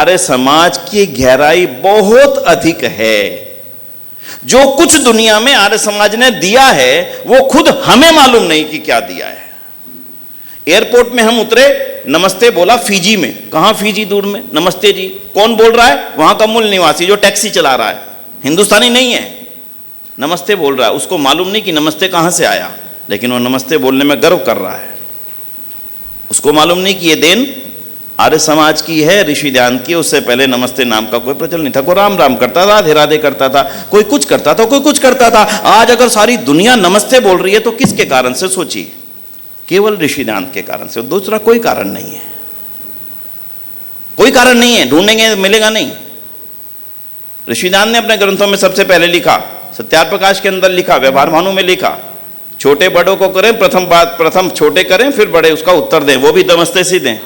आर्य समाज की गहराई बहुत अधिक है। जो कुछ दुनिया में आर्य समाज ने दिया है वो खुद हमें मालूम नहीं कि क्या दिया है। एयरपोर्ट में हम उतरे, नमस्ते बोला फिजी में। कहां फिजी? दूर में। नमस्ते जी। कौन बोल रहा है? वहां का मूल निवासी जो टैक्सी चला रहा है, हिंदुस्तानी नहीं है, नमस्ते बोल रहा है। उसको मालूम नहीं कि नमस्ते कहां से आया, लेकिन वो नमस्ते बोलने में गर्व कर रहा है। उसको मालूम नहीं कि ये देन आर्य समाज की है, ऋषि ध्यान की। उससे पहले नमस्ते नाम का कोई प्रचलन नहीं था। कोई राम राम करता था, राधे राधे करता था, कोई कुछ करता था, कोई कुछ करता था। आज अगर सारी दुनिया नमस्ते बोल रही है तो किसके कारण से? सोचिए, केवल ऋषि ध्यान के कारण से। दूसरा कोई कारण नहीं है, कोई कारण नहीं है। ढूंढेंगे मिलेगा नहीं। ऋषि ध्यान ने अपने ग्रंथों में सबसे पहले लिखा, सत्यार्थ प्रकाश के अंदर लिखा, व्यवहार भानु में लिखा, छोटे बड़ों को करें, प्रथम छोटे करें, फिर बड़े उसका उत्तर दें, वो भी नमस्ते से दें।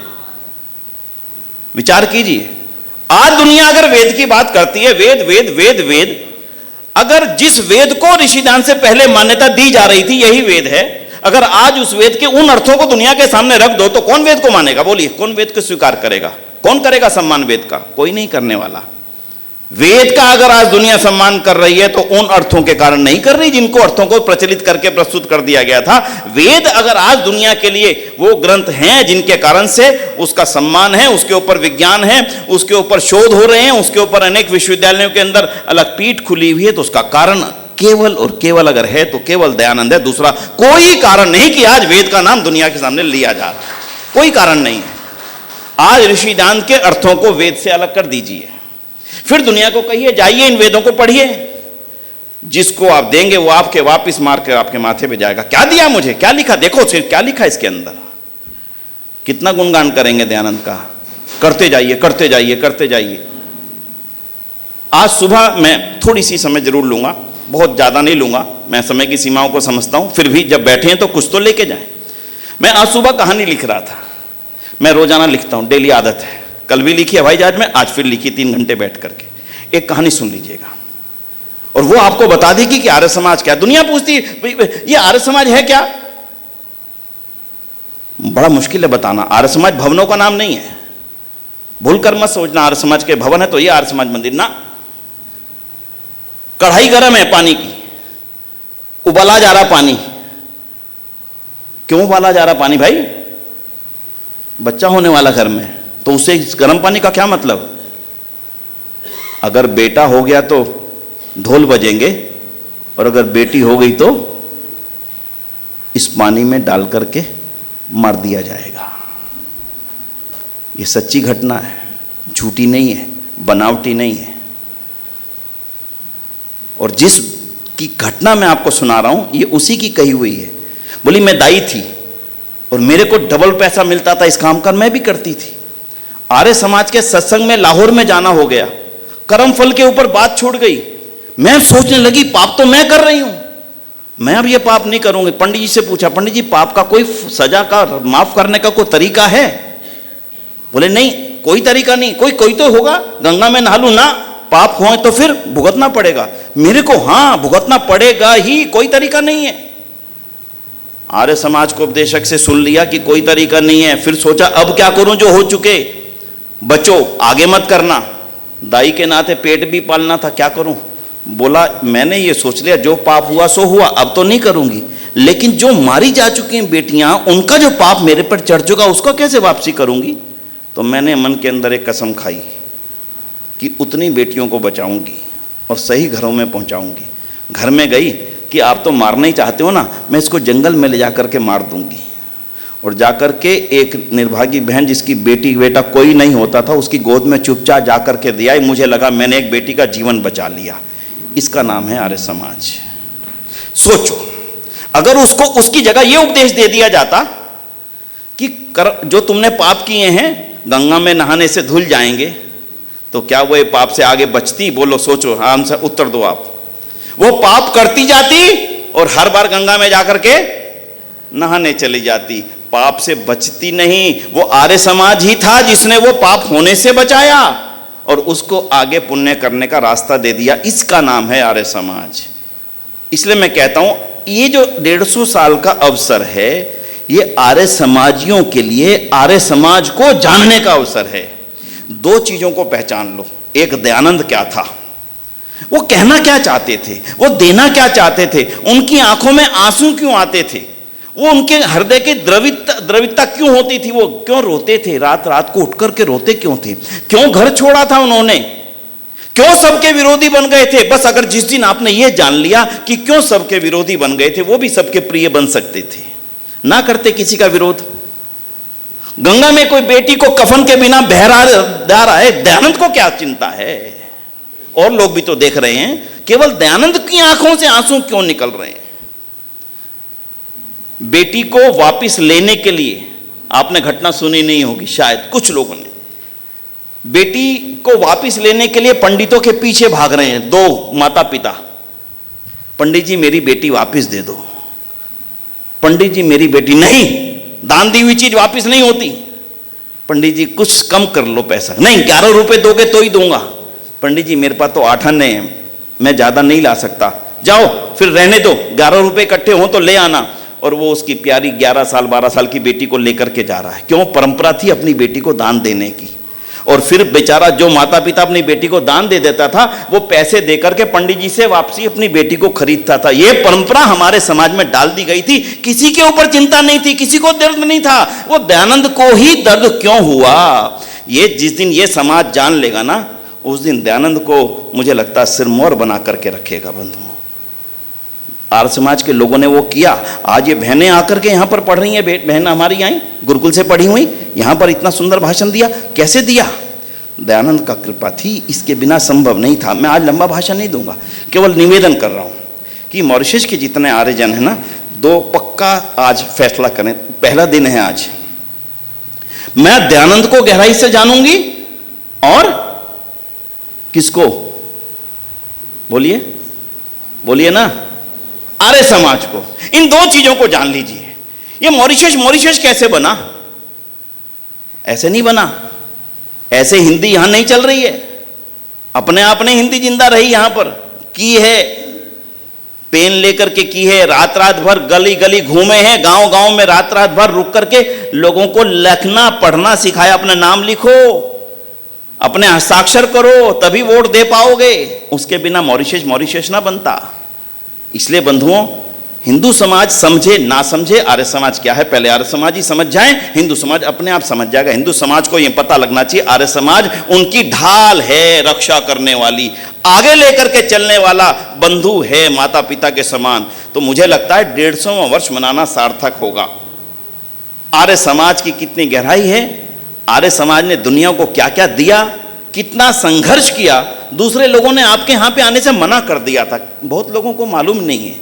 विचार कीजिए, आज दुनिया अगर वेद की बात करती है, वेद वेद वेद वेद, अगर जिस वेद को ऋषि ध्यान से पहले मान्यता दी जा रही थी यही वेद है, अगर आज उस वेद के उन अर्थों को दुनिया के सामने रख दो तो कौन वेद को मानेगा? बोलिए, कौन वेद को स्वीकार करेगा? कौन करेगा सम्मान वेद का? कोई नहीं करने वाला। वेद का अगर आज दुनिया सम्मान कर रही है तो उन अर्थों के कारण नहीं कर रही जिनको अर्थों को प्रचलित करके प्रस्तुत कर दिया गया था। वेद अगर आज दुनिया के लिए वो ग्रंथ हैं जिनके कारण से उसका सम्मान है, उसके ऊपर विज्ञान है, उसके ऊपर शोध हो रहे हैं, उसके ऊपर अनेक विश्वविद्यालयों के अंदर अलग पीठ खुली हुई है, तो उसका कारण केवल और केवल अगर है तो केवल दयानंद है। दूसरा कोई कारण नहीं कि आज वेद का नाम दुनिया के सामने लिया जा रहा है, कोई कारण नहीं है। आज ऋषि ध्यान के अर्थों को वेद से अलग कर दीजिए, फिर दुनिया को कहिए जाइए इन वेदों को पढ़िए। जिसको आप देंगे वो आपके वापिस मार कर आपके माथे पे जाएगा। क्या दिया मुझे? क्या लिखा? देखो सिर्फ क्या लिखा इसके अंदर। कितना गुणगान करेंगे दयानंद का? करते जाइए, करते जाइए, करते जाइए। आज सुबह मैं थोड़ी सी समय जरूर लूंगा, बहुत ज्यादा नहीं लूंगा, मैं समय की सीमाओं को समझता हूं, फिर भी जब बैठे हैं तो कुछ तो लेके जाएं। मैं आज सुबह कहानी लिख रहा था। मैं रोजाना लिखता हूं, डेली आदत है। कल भी लिखी हवाई जहाज में, आज फिर लिखी 3 घंटे बैठ करके। एक कहानी सुन लीजिएगा और वो आपको बता देगी कि आर्य समाज क्या। दुनिया पूछती है ये आर्य समाज है क्या? बड़ा मुश्किल है बताना। आर्य समाज भवनों का नाम नहीं है, भूलकर मत सोचना आर्य समाज के भवन है तो ये आर्य समाज मंदिर ना। कढ़ाई गर्म है पानी की, उबाला जा रहा पानी। क्यों उबाला जा रहा पानी भाई? बच्चा होने वाला घर में, तो उससे गर्म पानी का क्या मतलब? अगर बेटा हो गया तो ढोल बजेंगे, और अगर बेटी हो गई तो इस पानी में डाल करके मार दिया जाएगा। ये सच्ची घटना है, झूठी नहीं है, बनावटी नहीं है। और जिस की घटना मैं आपको सुना रहा हूं ये उसी की कही हुई है। बोली मैं दाई थी और मेरे को डबल पैसा मिलता था इस काम का, मैं भी करती थी। आर्य समाज के सत्संग में लाहौर में जाना हो गया, कर्म फल के ऊपर बात छूट गई। मैं सोचने लगी पाप तो मैं कर रही हूं, मैं अब ये पाप नहीं करूंगी। पंडित जी से पूछा, पंडित जी पाप का कोई सजा का माफ करने का कोई तरीका है? बोले नहीं कोई तरीका नहीं। कोई तो होगा, गंगा में नहा लूं ना, पाप हो तो फिर भुगतना पड़ेगा मेरे को। हाँ भुगतना पड़ेगा ही, कोई तरीका नहीं है। आर्य समाज को उपदेशक से सुन लिया कि कोई तरीका नहीं है, फिर सोचा अब क्या करूं जो हो चुके। बचो आगे मत करना, दाई के नाते पेट भी पालना था, क्या करूं। बोला मैंने ये सोच लिया जो पाप हुआ सो हुआ, अब तो नहीं करूंगी, लेकिन जो मारी जा चुकी हैं बेटियां उनका जो पाप मेरे पर चढ़ चुका उसका कैसे वापसी करूंगी। तो मैंने मन के अंदर एक कसम खाई कि उतनी बेटियों को बचाऊंगी और सही घरों में पहुंचाऊंगी। घर में गई कि आप तो मारना ही चाहते हो ना, मैं इसको जंगल में ले जाकर के मार दूंगी। और जाकर के एक निर्भागी बहन जिसकी बेटी बेटा कोई नहीं होता था उसकी गोद में चुपचाप जाकर के दिया। मुझे लगा मैंने एक बेटी का जीवन बचा लिया। इसका नाम है आर्य समाज। सोचो अगर उसको उसकी जगह यह उपदेश दे दिया जाता कि जो तुमने पाप किए हैं गंगा में नहाने से धुल जाएंगे, तो क्या वो पाप से आगे बचती? बोलो सोचो, आंसर उत्तर दो आप। वो पाप करती जाती और हर बार गंगा में जाकर के नहाने चली जाती, पाप से बचती नहीं। वो आर्य समाज ही था जिसने वो पाप होने से बचाया और उसको आगे पुण्य करने का रास्ता दे दिया। इसका नाम है आर्य समाज। इसलिए मैं कहता हूं ये जो 150 साल का अवसर है ये आर्य समाजियों के लिए आर्य समाज को जानने का अवसर है। दो चीजों को पहचान लो। एक, दयानंद क्या था, वो कहना क्या चाहते थे, वो देना क्या चाहते थे, उनकी आंखों में आंसू क्यों आते थे, वो उनके हृदय की द्रवितता क्यों होती थी, वो क्यों रोते थे, रात रात को उठ करके रोते क्यों थे, क्यों घर छोड़ा था उन्होंने, क्यों सबके विरोधी बन गए थे। बस अगर जिस दिन आपने ये जान लिया कि क्यों सबके विरोधी बन गए थे, वो भी सबके प्रिय बन सकते थे, ना करते किसी का विरोध। गंगा में कोई बेटी को कफन के बिना बह रहा है, दयानंद को क्या चिंता है। और लोग भी तो देख रहे हैं, केवल दयानंद की आंखों से आंसू क्यों निकल रहे हैं। बेटी को वापस लेने के लिए, आपने घटना सुनी नहीं होगी शायद कुछ लोगों ने, बेटी को वापस लेने के लिए पंडितों के पीछे भाग रहे हैं दो माता पिता। पंडित जी मेरी बेटी वापस दे दो, पंडित जी मेरी बेटी, नहीं, दान दी हुई चीज वापस नहीं होती। पंडित जी कुछ कम कर लो पैसा, नहीं 11 रुपए दोगे तो ही दूंगा। पंडित जी मेरे पास तो 8 आने हैं, मैं ज्यादा नहीं ला सकता, जाओ फिर रहने दो, 11 रुपए इकट्ठे हो तो ले आना। और वो उसकी प्यारी 11 साल 12 साल की बेटी को लेकर के जा रहा है। क्यों? परंपरा थी अपनी बेटी को दान देने की। और फिर बेचारा जो माता पिता अपनी बेटी को दान दे देता था, वो पैसे देकर के पंडित जी से वापसी अपनी बेटी को खरीदता था। ये परंपरा हमारे समाज में डाल दी गई थी। किसी के ऊपर चिंता नहीं थी, किसी को दर्द नहीं था। वो दयानंद को ही दर्द क्यों हुआ, ये जिस दिन ये समाज जान लेगा ना, उस दिन दयानंद को मुझे लगता है सिरमौर बना करके रखेगा। बंधुओं, आर्य समाज के लोगों ने वो किया। आज ये बहनें आकर के यहाँ पर पढ़ रही हैं, बहन हमारी आई गुरुकुल से पढ़ी हुई, यहाँ पर इतना सुंदर भाषण दिया। कैसे दिया? दयानंद का कृपा थी, इसके बिना संभव नहीं था। मैं आज लंबा भाषण नहीं दूंगा, केवल निवेदन कर रहा हूँ कि मॉरिशस के जितने आर्यजन है ना, दो पक्का आज फैसला करें। पहला दिन है आज, मैं दयानंद को गहराई से जानूंगी और किसको, बोलिए बोलिए ना, आर्य समाज को। इन दो चीजों को जान लीजिए। ये मॉरिशस कैसे बना? ऐसे नहीं बना, ऐसे हिंदी यहां नहीं चल रही है। अपने आप ने हिंदी जिंदा रही यहां पर की है, पेन लेकर के की है, रात रात भर गली गली घूमे हैं, गांव गांव में रात रात भर रुक करके लोगों को लिखना पढ़ना सिखाया। अपना नाम लिखो, अपने हस्ताक्षर करो, तभी वोट दे पाओगे। उसके बिना मॉरिशस ना बनता। इसलिए बंधुओं, हिंदू समाज समझे ना समझे, आर्य समाज क्या है पहले आर्य समाज ही समझ जाए, हिंदू समाज अपने आप समझ जाएगा। हिंदू समाज को यह पता लगना चाहिए, आर्य समाज उनकी ढाल है, रक्षा करने वाली, आगे लेकर के चलने वाला बंधु है, माता पिता के समान। तो मुझे लगता है 150वां वर्ष मनाना सार्थक होगा। आर्य समाज की कितनी गहराई है, आर्य समाज ने दुनिया को क्या क्या दिया, कितना संघर्ष किया। दूसरे लोगों ने आपके यहां पे आने से मना कर दिया था, बहुत लोगों को मालूम नहीं है।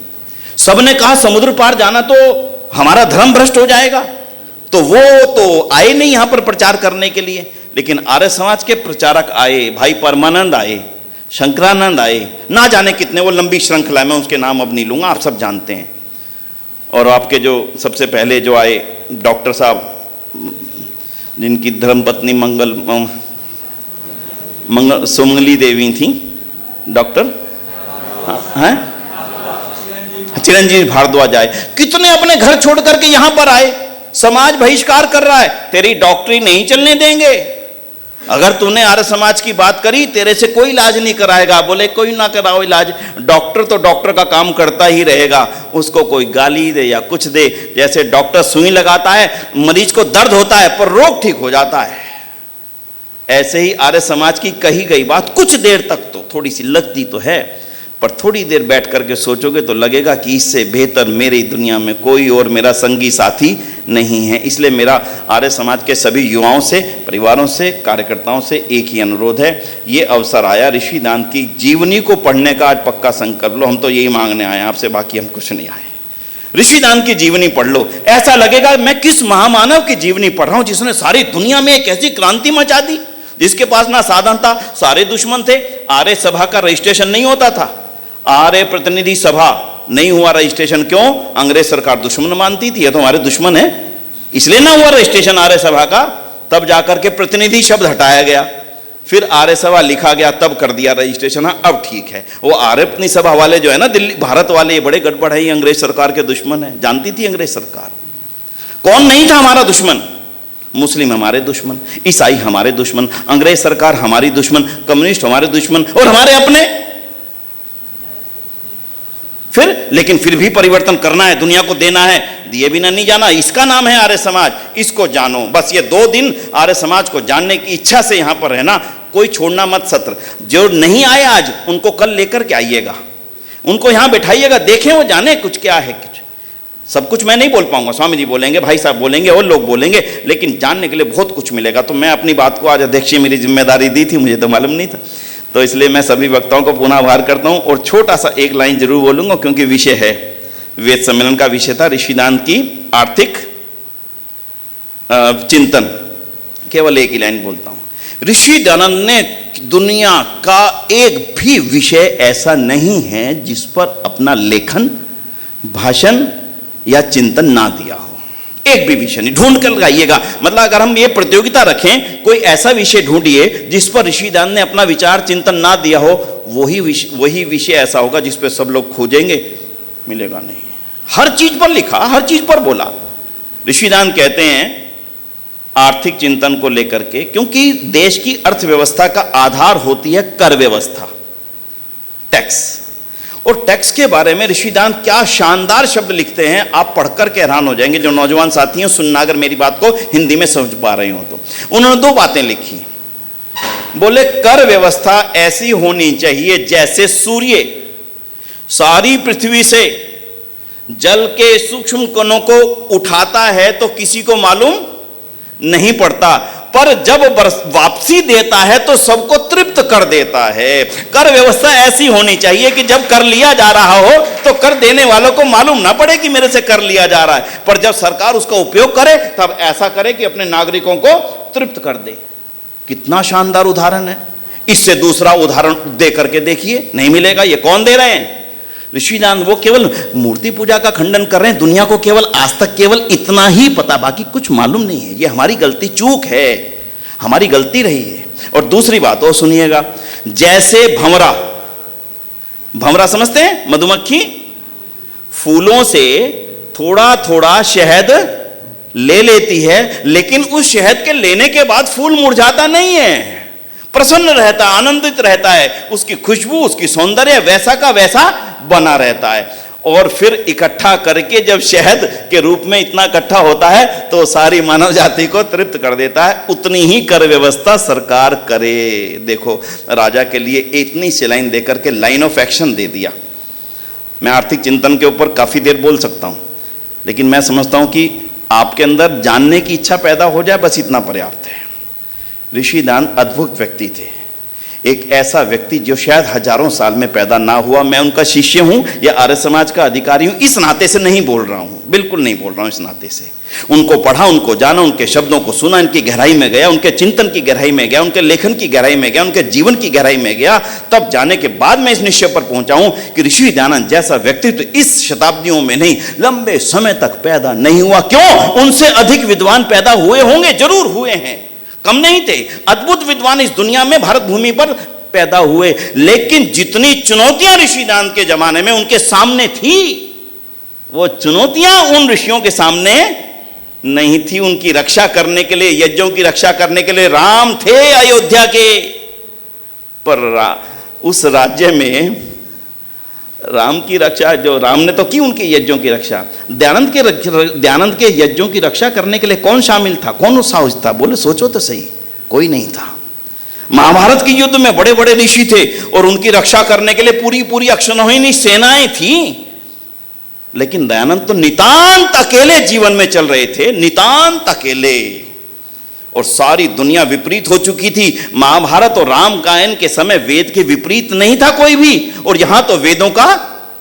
सबने कहा समुद्र पार जाना तो हमारा धर्म भ्रष्ट हो जाएगा, तो वो तो आए नहीं यहां पर प्रचार करने के लिए। लेकिन आर्य समाज के प्रचारक आए, भाई परमानंद आए, शंकरानंद आए, ना जाने कितने, वो लंबी श्रृंखला, मैं उसके नाम अब नहीं लूंगा, आप सब जानते हैं। और आपके जो सबसे पहले जो आए डॉक्टर साहब, जिनकी धर्मपत्नी सुमंगली देवी थी, डॉक्टर हैं चिरंजीवी भारद्वाज आए, कितने अपने घर छोड़ करके यहां पर आए। समाज बहिष्कार कर रहा है, तेरी डॉक्टरी नहीं चलने देंगे, अगर तूने आर्य समाज की बात करी तेरे से कोई इलाज नहीं कराएगा। बोले कोई ना कराओ इलाज, डॉक्टर तो डॉक्टर का काम करता ही रहेगा, उसको कोई गाली दे या कुछ दे। जैसे डॉक्टर सुई लगाता है, मरीज को दर्द होता है पर रोग ठीक हो जाता है, ऐसे ही आर्य समाज की कही गई बात कुछ देर तक तो थोड़ी सी लगती तो है, पर थोड़ी देर बैठ करके सोचोगे तो लगेगा कि इससे बेहतर मेरी दुनिया में कोई और मेरा संगी साथी नहीं है। इसलिए मेरा आर्य समाज के सभी युवाओं से, परिवारों से, कार्यकर्ताओं से एक ही अनुरोध है, ये अवसर आया ऋषि दान की जीवनी को पढ़ने का, आज पक्का संकल्प लो। हम तो यही मांगने आए आपसे, बाकी हम कुछ नहीं आए। ऋषि दान की जीवनी पढ़ लो, ऐसा लगेगा मैं किस महामानव की जीवनी पढ़ रहा हूं, जिसने सारी दुनिया में एक ऐसी क्रांति मचा दी, जिसके पास ना साधन था, सारे दुश्मन थे। आर्य सभा का रजिस्ट्रेशन नहीं होता था, आर्य प्रतिनिधि सभा नहीं हुआ रजिस्ट्रेशन। क्यों? अंग्रेज सरकार दुश्मन मानती थी, ये तो हमारे दुश्मन है, इसलिए ना हुआ रजिस्ट्रेशन आर्य सभा का। तब जाकर के प्रतिनिधि शब्द हटाया गया, फिर आर्य सभा लिखा गया, तब कर दिया रजिस्ट्रेशन। हाँ अब ठीक है। वो आर्य अपनी सभा वाले जो है ना, दिल्ली भारत वाले, ये बड़े गड़बड़ है, ये अंग्रेज सरकार के दुश्मन है, जानती थी अंग्रेज सरकार। कौन नहीं था हमारा दुश्मन? मुस्लिम हमारे दुश्मन, ईसाई हमारे दुश्मन, अंग्रेज सरकार हमारी दुश्मन, कम्युनिस्ट हमारे दुश्मन और हमारे अपने। लेकिन फिर भी परिवर्तन करना है, दुनिया को देना है, दिए बिना नहीं जाना। इसका नाम है आर्य समाज, इसको जानो। बस ये 2 दिन आर्य समाज को जानने की इच्छा से यहां पर रहना, कोई छोड़ना मत सत्र। जो नहीं आए आज, उनको कल लेकर के आइएगा, उनको यहां बैठाइएगा, देखें वो जाने कुछ क्या है। कुछ सब कुछ मैं नहीं बोल पाऊंगा, स्वामी जी बोलेंगे, भाई साहब बोलेंगे और लोग बोलेंगे, लेकिन जानने के लिए बहुत कुछ मिलेगा। तो मैं अपनी बात को, आज अध्यक्ष मेरी जिम्मेदारी दी थी, मुझे तो मालूम नहीं था, तो इसलिए मैं सभी वक्ताओं को पुनः आभार करता हूं। और छोटा सा एक लाइन जरूर बोलूंगा, क्योंकि विषय है, वेद सम्मेलन का विषय था ऋषिदान की आर्थिक चिंतन। केवल एक ही लाइन बोलता हूं। ऋषि दयानंद ने दुनिया का एक भी विषय ऐसा नहीं है जिस पर अपना लेखन, भाषण या चिंतन ना दिया हो। एक भी विषय नहीं, ढूंढ कर लगाइएगा। मतलब अगर हम ये प्रतियोगिता रखें, कोई ऐसा विषय ढूंढिए जिस पर ऋषिदान ने अपना विचार चिंतन ना दिया हो, वही विषय ऐसा होगा जिस पर सब लोग खोजेंगे, मिलेगा नहीं। हर चीज पर लिखा, हर चीज पर बोला। ऋषिदान कहते हैं आर्थिक चिंतन को लेकर के, क्योंकि देश की अर्थव्यवस्था का आधार होती है कर व्यवस्था, टैक्स। और टैक्स के बारे में ऋषिदान क्या शानदार शब्द लिखते हैं, आप पढ़कर के हैरान हो जाएंगे। जो नौजवान साथी हैं, सुनना अगर मेरी बात को हिंदी में समझ पा रहे हो तो। उन्होंने 2 बातें लिखी। बोले कर व्यवस्था ऐसी होनी चाहिए जैसे सूर्य सारी पृथ्वी से जल के सूक्ष्म कणों को उठाता है तो किसी को मालूम नहीं पड़ता, पर जब वापसी देता है तो सबको तृप्त कर देता है। कर व्यवस्था ऐसी होनी चाहिए कि जब कर लिया जा रहा हो तो कर देने वालों को मालूम ना पड़े कि मेरे से कर लिया जा रहा है, पर जब सरकार उसका उपयोग करे तब ऐसा करे कि अपने नागरिकों को तृप्त कर दे। कितना शानदार उदाहरण है। इससे दूसरा उदाहरण दे करके देखिए, नहीं मिलेगा। ये कौन दे रहे हैं? ऋषिदान। वो केवल मूर्ति पूजा का खंडन कर रहे हैं। दुनिया को केवल आज तक केवल इतना ही पता, बाकी कुछ मालूम नहीं है। ये हमारी गलती, चूक है, हमारी गलती रही है। और दूसरी बात और सुनिएगा, जैसे भंवरा, भंवरा समझते हैं, मधुमक्खी फूलों से थोड़ा थोड़ा शहद ले लेती है, लेकिन उस शहद के लेने के बाद फूल मुरझाता नहीं है, प्रसन्न रहता, आनंदित रहता है। उसकी खुशबू, उसकी सौंदर्य वैसा का वैसा बना रहता है। और फिर इकट्ठा करके जब शहद के रूप में इतना इकट्ठा होता है तो सारी मानव जाति को तृप्त कर देता है। उतनी ही कर व्यवस्था सरकार करे। देखो, राजा के लिए इतनी सी लाइन देकर के लाइन ऑफ एक्शन दे दिया। मैं आर्थिक चिंतन के ऊपर काफी देर बोल सकता हूं, लेकिन मैं समझता हूं कि आपके अंदर जानने की इच्छा पैदा हो जाए, बस इतना पर्याप्त है। ऋषिदान अद्भुत व्यक्ति थे, एक ऐसा व्यक्ति जो शायद हजारों साल में पैदा ना हुआ। मैं उनका शिष्य हूं या आर्य समाज का अधिकारी हूं, इस नाते से नहीं बोल रहा हूं, बिल्कुल नहीं बोल रहा हूं इस नाते से। उनको पढ़ा, उनको जाना, उनके शब्दों को सुना, इनकी गहराई में गया, उनके चिंतन की गहराई में गया, उनके लेखन की गहराई में गया, उनके जीवन की गहराई में गया। तब जाने के बाद मैं इस निश्चय पर पहुंचा हूं कि ऋषि दयानंद जैसा व्यक्तित्व इस शताब्दियों में नहीं, लंबे समय तक पैदा नहीं हुआ। क्यों? उनसे अधिक विद्वान पैदा हुए होंगे, जरूर हुए हैं, कम नहीं थे। अद्भुत विद्वान इस दुनिया में भारत भूमि पर पैदा हुए, लेकिन जितनी चुनौतियां ऋषिदान के जमाने में उनके सामने थी, वो चुनौतियां उन ऋषियों के सामने नहीं थी। उनकी रक्षा करने के लिए, यज्ञों की रक्षा करने के लिए राम थे अयोध्या के, पर उस राज्य में राम की रक्षा, जो राम ने तो की उनके यज्ञों की रक्षा, दयानंद के यज्ञों की रक्षा करने के लिए कौन शामिल था, कौन उत्साहित था? बोले सोचो तो सही, कोई नहीं था। महाभारत के युद्ध में बड़े बड़े ऋषि थे और उनकी रक्षा करने के लिए पूरी पूरी अक्षौहिणी सेनाएं थी, लेकिन दयानंद तो नितांत अकेले जीवन में चल रहे थे, नितांत अकेले। और सारी दुनिया विपरीत हो चुकी थी। महाभारत और रामायण के समय वेद के विपरीत नहीं था कोई भी, और यहां तो वेदों का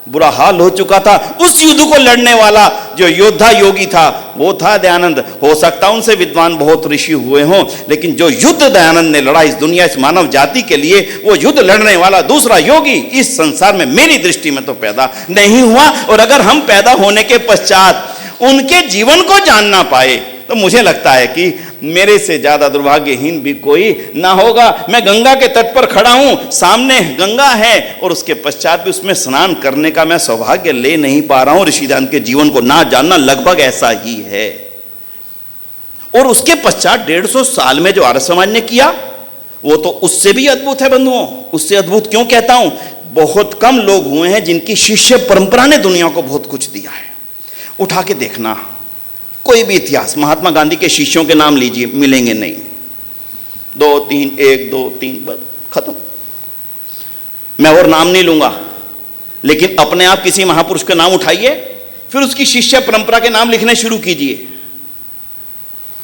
बुरा हाल हो चुका था। उस युद्ध को लड़ने वाला जो योद्धा योगी था वो था दयानंद। हो सकता उनसे विद्वान बहुत ऋषि हुए हों, लेकिन जो युद्ध दयानंद ने लड़ा इस दुनिया, इस मानव जाति के लिए, वो युद्ध लड़ने वाला दूसरा योगी इस संसार में मेरी दृष्टि में तो पैदा नहीं हुआ। और अगर हम पैदा होने के पश्चात उनके जीवन को जानना पाए तो मुझे लगता है कि मेरे से ज्यादा दुर्भाग्यहीन भी कोई ना होगा। मैं गंगा के तट पर खड़ा हूं, सामने गंगा है और उसके पश्चात भी उसमें स्नान करने का मैं सौभाग्य ले नहीं पा रहा हूं। ऋषिदान के जीवन को ना जानना लगभग ऐसा ही है। और उसके पश्चात 150 साल में जो आर्य समाज ने किया वो तो उससे भी अद्भुत है बंधुओं। उससे अद्भुत क्यों कहता हूं? बहुत कम लोग हुए हैं जिनकी शिष्य परंपरा ने दुनिया को बहुत कुछ दिया है। उठा के देखना कोई भी इतिहास, महात्मा गांधी के शिष्यों के नाम लीजिए, मिलेंगे नहीं। 2 3 1 2 3 बस खत्म। मैं और नाम नहीं लूंगा, लेकिन अपने आप किसी महापुरुष के नाम उठाइए, फिर उसकी शिष्य परंपरा के नाम लिखने शुरू कीजिए।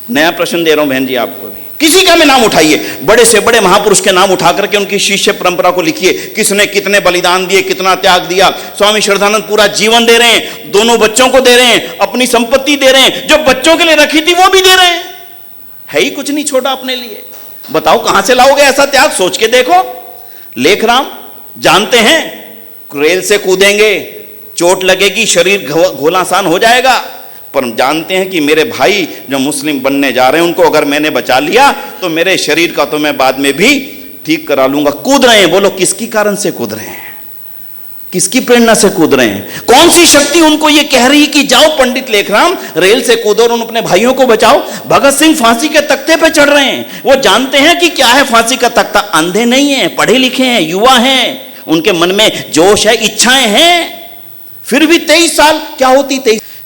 नया प्रश्न दे रहा हूं बहन जी आपको भी, किसी का भी नाम उठाइए, बड़े से बड़े महापुरुष के नाम उठा करके उनकी शिष्य परंपरा को लिखिए। किसने कितने बलिदान दिए, कितना त्याग दिया। स्वामी श्रद्धानंद पूरा जीवन दे रहे हैं, दोनों बच्चों को दे रहे हैं, अपनी संपत्ति दे रहे हैं, जो बच्चों के लिए रखी थी वो भी दे रहे हैं। है ही कुछ नहीं छोटा अपने लिए। बताओ कहां से लाओगे ऐसा त्याग? सोच के देखो। लेखराम जानते हैं रेल से कूदेंगे, चोट लगेगी, शरीर घोलासान हो जाएगा, पर जानते हैं कि मेरे भाई जो मुस्लिम बनने जा रहे हैं उनको अगर मैंने बचा लिया तो मेरे शरीर का तो मैं बाद में भी ठीक करा लूंगा। कूद रहे हैं, बोलो किसकी कारण से कूद रहे हैं? किसकी प्रेरणा से कूद रहे हैं? कौन सी शक्ति उनको ये कह रही कि जाओ पंडित लेखराम रेल से कूदो और उन अपने भाइयों को बचाओ? भगत सिंह फांसी के तख्ते पे चढ़ रहे हैं, वो जानते हैं कि क्या है फांसी का तख्ता। अंधे नहीं है, पढ़े लिखे हैं, युवा हैं, उनके मन में जोश है, इच्छाएं हैं। फिर भी 23 साल क्या होती,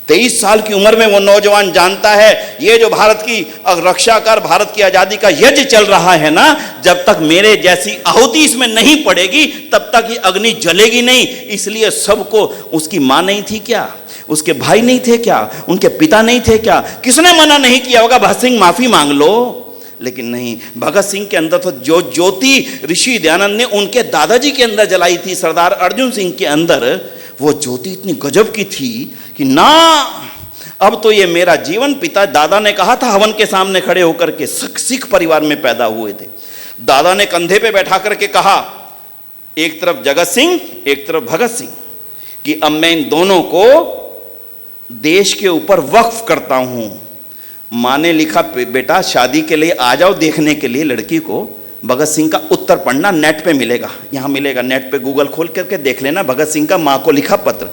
23 साल की उम्र में वो नौजवान जानता है ये जो भारत की रक्षा कर, भारत की आजादी का यज्ञ चल रहा है ना, जब तक मेरे जैसी आहुति इसमें नहीं पड़ेगी तब तक ये अग्नि जलेगी नहीं। इसलिए सबको, उसकी मां नहीं थी क्या, उसके भाई नहीं थे क्या, उनके पिता नहीं थे क्या? किसने मना नहीं किया होगा भगत सिंह माफी मांग लो? लेकिन नहीं, भगत सिंह के अंदर तो जो ज्योति ऋषि दयानंद ने उनके दादाजी के अंदर जलाई थी, सरदार अर्जुन सिंह के अंदर, वो ज्योति इतनी गजब की थी कि ना अब तो ये मेरा जीवन। पिता दादा ने कहा था हवन के सामने खड़े होकर के, सिख परिवार में पैदा हुए थे। दादा ने कंधे पे बैठा करके कहा, एक तरफ जगत सिंह एक तरफ भगत सिंह, कि अब मैं इन दोनों को देश के ऊपर वक्फ करता हूं। मां ने लिखा बेटा शादी के लिए आ जाओ देखने के लिए लड़की को। भगत सिंह का उत्तर पढ़ना, नेट पे मिलेगा, यहां मिलेगा, नेट पे गूगल खोल करके देख लेना। भगत सिंह का मां को लिखा पत्र,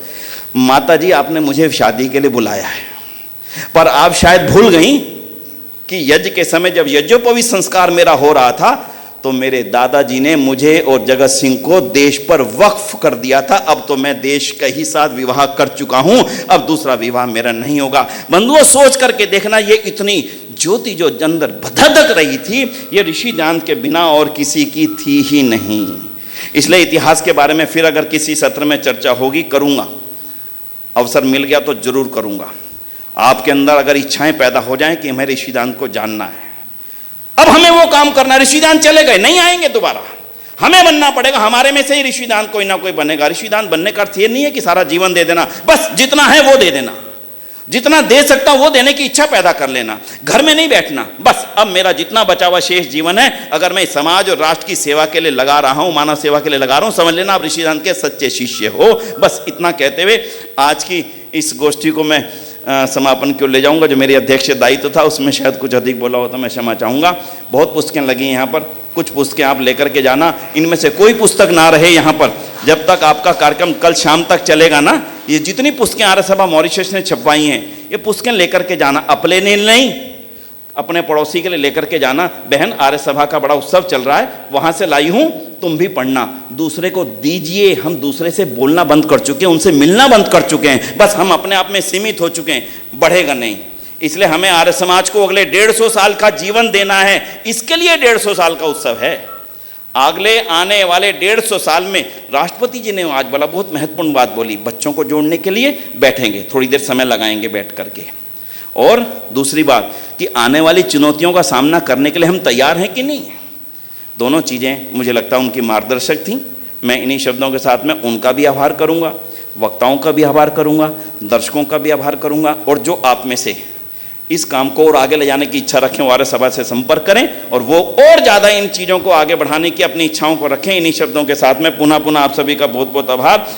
माता जी आपने मुझे शादी के लिए बुलाया है, पर आप शायद भूल गई कि यज्ञ के समय जब यज्ञोपवीत संस्कार मेरा हो रहा था तो मेरे दादाजी ने मुझे और जगत सिंह को देश पर वक्फ कर दिया था। अब तो मैं देश के ही साथ विवाह कर चुका हूं, अब दूसरा विवाह मेरा नहीं होगा। बंधुओं सोच करके देखना, ये इतनी ज्योति जो अंदर धधक रही थी, ये ऋषि दान के बिना और किसी की थी ही नहीं। इसलिए इतिहास के बारे में फिर अगर किसी सत्र में चर्चा होगी, करूंगा, अवसर मिल गया तो जरूर करूंगा। आपके अंदर अगर इच्छाएं पैदा हो जाएं कि हमें ऋषिदान को जानना है, अब हमें वो काम करना है। ऋषिदान चले गए, नहीं आएंगे दोबारा, हमें बनना पड़ेगा। हमारे में से ही ऋषिदान कोई ना कोई बनेगा। ऋषिदान बनने का अर्थ ये नहीं है कि सारा जीवन दे देना, बस जितना है वो दे देना, जितना दे सकता हूं वो देने की इच्छा पैदा कर लेना, घर में नहीं बैठना। बस अब मेरा जितना बचा हुआ शेष जीवन है, अगर मैं समाज और राष्ट्र की सेवा के लिए लगा रहा हूं, मानव सेवा के लिए लगा रहा हूं, समझ लेना आप ऋषिदान के सच्चे शिष्य हो। बस इतना कहते हुए आज की इस गोष्ठी को मैं समापन क्यों ले जाऊंगा। जो मेरी अध्यक्ष दायित्व था उसमें शायद कुछ अधिक बोला होता, मैं क्षमा चाहूँगा। बहुत पुस्तकें लगी यहाँ पर, कुछ पुस्तकें आप लेकर के जाना। इनमें से कोई पुस्तक ना रहे यहाँ पर जब तक आपका कार्यक्रम कल शाम तक चलेगा ना। ये जितनी पुस्तकें आर्य सभा मॉरिशस ने छपवाई हैं, ये पुस्तकें लेकर के जाना, अपने लिए नहीं, अपने पड़ोसी के लिए लेकर के जाना। बहन आर्य सभा का बड़ा उत्सव चल रहा है, वहाँ से लाई हूँ, तुम भी पढ़ना, दूसरे को दीजिए। हम दूसरे से बोलना बंद कर चुके हैं, उनसे मिलना बंद कर चुके हैं, बस हम अपने आप में सीमित हो चुके हैं, बढ़ेगा नहीं। इसलिए हमें आर्य समाज को अगले 150 साल का जीवन देना है, इसके लिए 150 साल का उत्सव है। अगले आने वाले 150 साल में राष्ट्रपति जी ने आज बोला, बहुत महत्वपूर्ण बात बोली, बच्चों को जोड़ने के लिए बैठेंगे, थोड़ी देर समय लगाएंगे बैठ करके। और दूसरी बात कि आने वाली चुनौतियों का सामना करने के लिए हम तैयार हैं कि नहीं। दोनों चीज़ें मुझे लगता है उनकी मार्गदर्शक थी। मैं इन्हीं शब्दों के साथ में उनका भी आभार करूंगा, वक्ताओं का भी आभार करूंगा, दर्शकों का भी आभार करूंगा। और जो आप में से इस काम को और आगे ले जाने की इच्छा रखें, वो आर्य सभा से संपर्क करें और वो और ज़्यादा इन चीज़ों को आगे बढ़ाने की अपनी इच्छाओं को रखें। इन्हीं शब्दों के साथ में पुनः आप सभी का बहुत बहुत आभार।